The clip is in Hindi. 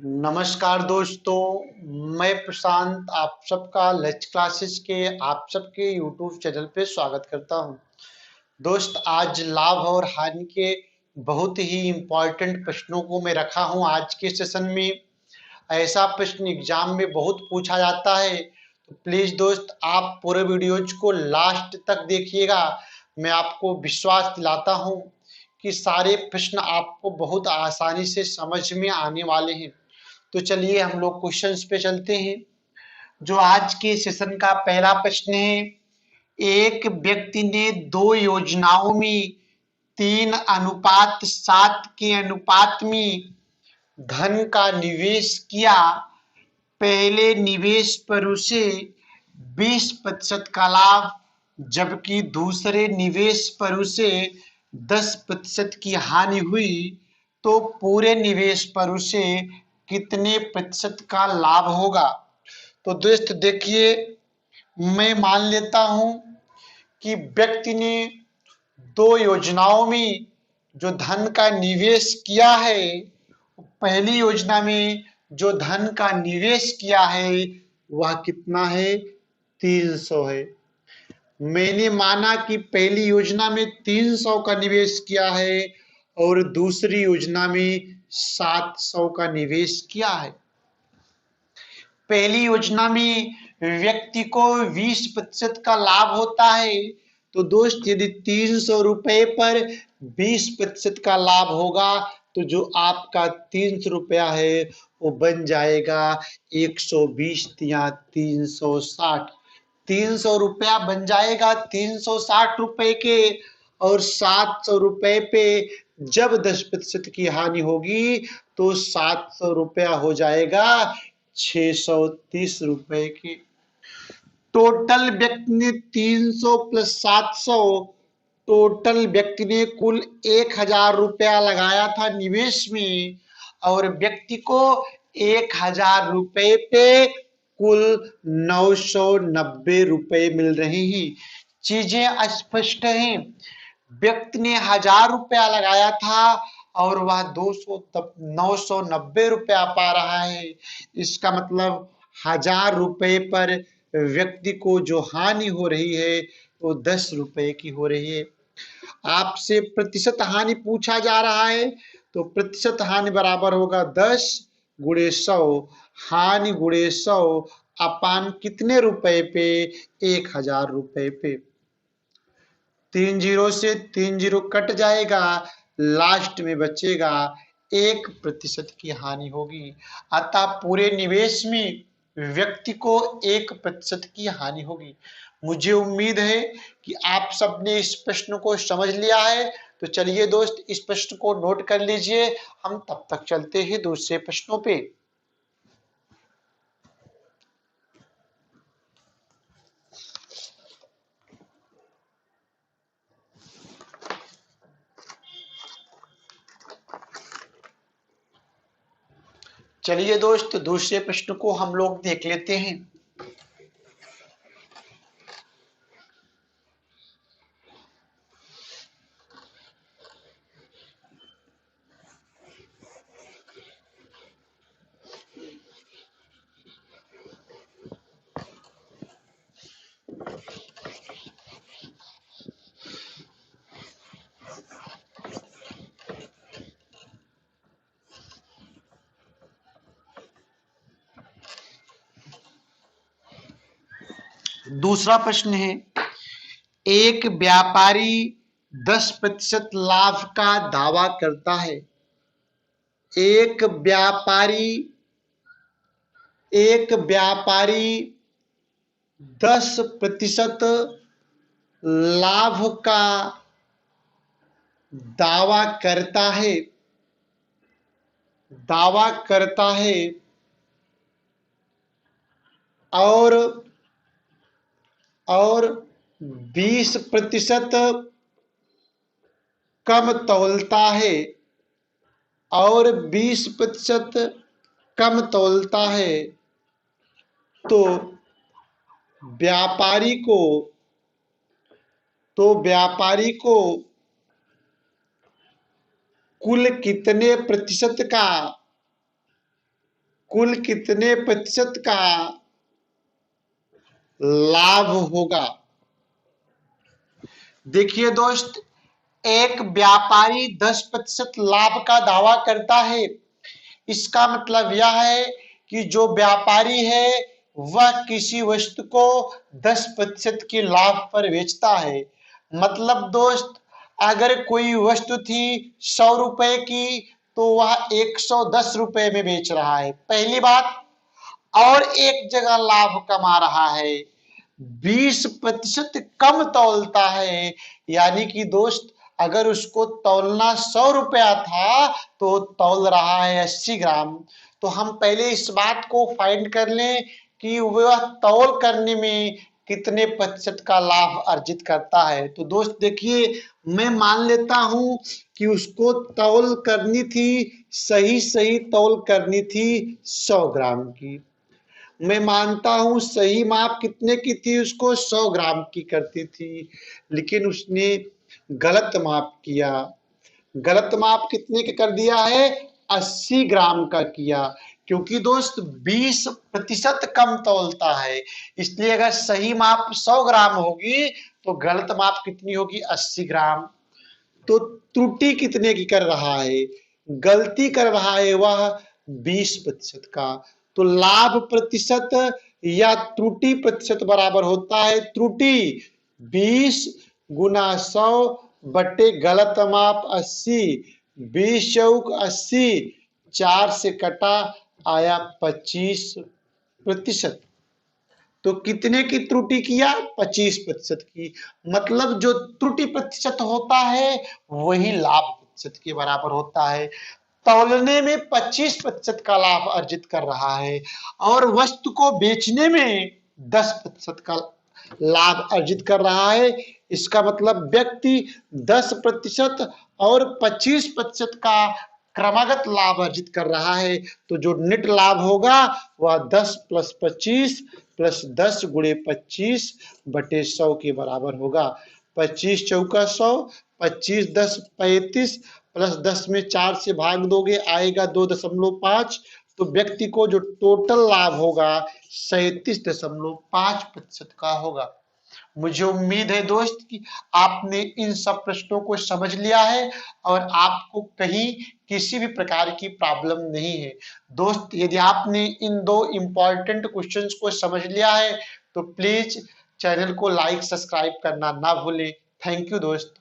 नमस्कार दोस्तों, मैं प्रशांत आप सबका लच क्लासेस के आप सबके यूट्यूब चैनल पे स्वागत करता हूं। दोस्त, आज लाभ और हानि के बहुत ही इम्पोर्टेंट प्रश्नों को मैं रखा हूं आज के सेशन में। ऐसा प्रश्न एग्जाम में बहुत पूछा जाता है, तो प्लीज दोस्त आप पूरे वीडियोज को लास्ट तक देखिएगा। मैं आपको विश्वास दिलाता हूं कि सारे प्रश्न आपको बहुत आसानी से समझ में आने वाले हैं। तो चलिए हम लोग क्वेश्चंस पे चलते हैं। जो आज के सेशन का पहला प्रश्न है, एक व्यक्ति ने दो योजनाओं में 3:7 के अनुपात में धन का निवेश किया। पहले निवेश पर उसे 20% का लाभ, जबकि दूसरे निवेश पर उसे 10% की हानि हुई, तो पूरे निवेश पर उसे कितने प्रतिशत का लाभ होगा। तो दोस्त देखिए, मैं मान लेता हूं कि व्यक्ति ने दो योजनाओं में जो धन का निवेश किया है, पहली योजना में जो धन का निवेश किया है वह कितना है, 300 है। मैंने माना कि पहली योजना में 300 का निवेश किया है और दूसरी योजना में 700 का निवेश किया है। पहली योजना में व्यक्ति को 20% का लाभ होता है, तो दोस्त यदि 300 रुपए पर 20% का लाभ होगा तो जो आपका 300 रुपया है वो बन जाएगा 120 या 360। 300 रुपया बन जाएगा 360 रुपए के, और 700 रुपए पे जब 10% की हानि होगी तो 700 रुपया हो जाएगा 630 रुपए की। टोटल व्यक्ति ने 300 प्लस 700, टोटल व्यक्ति ने कुल 1000 रुपया लगाया था निवेश में, और व्यक्ति को 1000 रुपए पे कुल 990 रुपए मिल रहे हैं। चीजें स्पष्ट हैं। व्यक्ति ने 1000 रुपया लगाया था और वह 990 रुपया पा रहा है। इसका मतलब 1000 रुपए पर व्यक्ति को जो हानि हो रही है वो 10 रुपए की हो रही है। आपसे प्रतिशत हानि पूछा जा रहा है, तो प्रतिशत हानि बराबर होगा 10 गुणे 100, हानि गुणे 100 अपान कितने रुपए पे, 1000 रुपए पे। 3 जीरो से 3 जीरो कट जाएगा, लास्ट में बचेगा 1% की हानि होगी। अतः पूरे निवेश में व्यक्ति को 1% की हानि होगी। मुझे उम्मीद है कि आप सबने इस प्रश्न को समझ लिया है। तो चलिए दोस्त, इस प्रश्न को नोट कर लीजिए। हम तब तक चलते हैं दूसरे प्रश्नों पे। चलिए दोस्त, दूसरे प्रश्न को हम लोग देख लेते हैं। दूसरा प्रश्न है, एक व्यापारी 10% लाभ का दावा करता है। एक व्यापारी 10% लाभ का दावा करता है और 20% कम तौलता है, और 20% कम तौलता है, तो व्यापारी को कुल कितने प्रतिशत का कुल कितने प्रतिशत का लाभ होगा? देखिए दोस्त, एक व्यापारी 10% लाभ का दावा करता है। इसका मतलब यह है कि जो व्यापारी है वह किसी वस्तु को 10% के लाभ पर बेचता है। मतलब दोस्त, अगर कोई वस्तु थी 100 रुपए की तो वह 110 रुपए में बेच रहा है, पहली बात। और एक जगह लाभ कमा रहा है, 20% कम तौलता है। यानी कि दोस्त, अगर उसको तौलना 100 रुपया था तो तौल रहा है 80 ग्राम। तो हम पहले इस बात को फाइंड कर लें कि वह तौल करने में कितने प्रतिशत का लाभ अर्जित करता है। तो दोस्त देखिए, मैं मान लेता हूं कि उसको तौल करनी थी, सही सही तौल करनी थी 100 ग्राम की। मैं मानता हूं सही माप कितने की थी, उसको 100 ग्राम की करती थी, लेकिन उसने गलत माप किया। गलत माप कितने का कर दिया है? 80 ग्राम का किया। क्योंकि दोस्त 20% कम तौलता है, इसलिए अगर सही माप 100 ग्राम होगी तो गलत माप कितनी होगी? 80 ग्राम। तो त्रुटि कितने की कर रहा है? गलती कर रहा है वह 20% का। तो लाभ प्रतिशत या त्रुटि प्रतिशत बराबर होता है त्रुटि 20 गुना 100 बटे गलत माप 80। 20 चौक 80, 4 से कटा आया 25%। तो कितने की त्रुटि किया? 25% की। मतलब जो त्रुटि प्रतिशत होता है वही लाभ प्रतिशत के बराबर होता है। तौलने में 25% का लाभ अर्जित कर रहा है और वस्तु को बेचने में 10% का लाभ अर्जित कर रहा है। इसका मतलब व्यक्ति 10% और 25% का क्रमागत लाभ अर्जित कर रहा है। तो जो नेट लाभ होगा वह 10 + 25 + 10 गुणे 25 बटे 100 के बराबर होगा। 25 चौका 100, 25 10 35 प्लस 10 में 4 से भाग दोगे आएगा 2.5। तो व्यक्ति को जो टोटल लाभ होगा 37.5% का होगा। मुझे उम्मीद है दोस्त कि आपने इन सब प्रश्नों को समझ लिया है और आपको कहीं किसी भी प्रकार की प्रॉब्लम नहीं है। दोस्त, यदि आपने इन दो इम्पोर्टेंट क्वेश्चंस को समझ लिया है तो प्लीज चैनल को लाइक सब्सक्राइब करना ना भूलें। थैंक यू दोस्त।